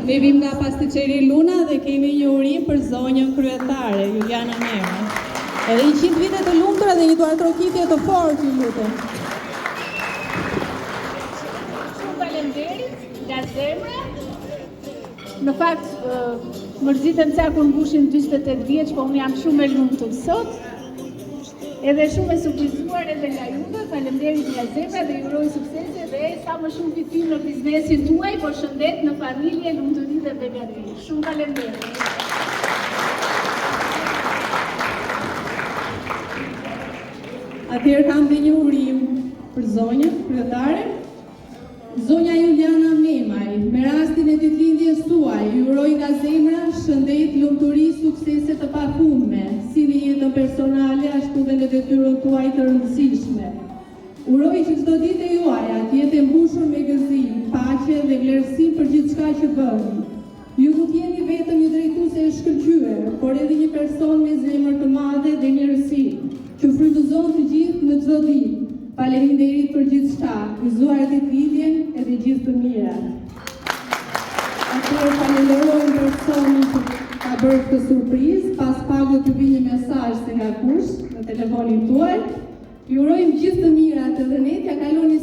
Ne vim nga pastiqeri Luna dhe kemi një urim për zonjën kryetare, Juliana Mema. Edhe 100 vite të lumtura dhe një duartrokitje të fortë, ju lutem. Shumë faleminderit, nga zemra. Në fakt, mërzitem ca kur mbushin 48 vjeç, po unë jam shumë e lumtur sot. Edhe shumë e surprizuar edhe nga juve, faleminderit nga zemra dhe ju uroj suksese dhe sa më shumë fitim në biznesin tuaj, por shëndet në familje, lumturi dhe begati. Shumë faleminderit. Atëherë kam dhe një urim për zonjën kryetare. Zonja Juliana Memaj, me rastin e ditëlindjes tuaj, ju uroj nga zemra shëndet, lumturi, suksese të pafundme, si në jetën personale, ashtu dhe në detyrën tuaj të rëndësishme. Uroj që çdo ditë e juaja të jetë e mbushur me gëzim, paqe dhe vlerësim për gjithçka që bëni. Ju nuk jeni vetëm një drejtuese e shkëlqyer, por edhe një person me zemër të madhe dhe njerësi, që frymëzon të gjithë në çdo ditë. Faleminderit për gjithçka, gëzuar ditëlindjen edhe gjithë të mirat. Atëherë falenderojmë personin që ka bërë këtë surprizë, pas pak do t'ju vi një mesazh se nga kush në telefonin tuaj. Ju urojmë gjithë të mirat edhe ne, t'ja kaloni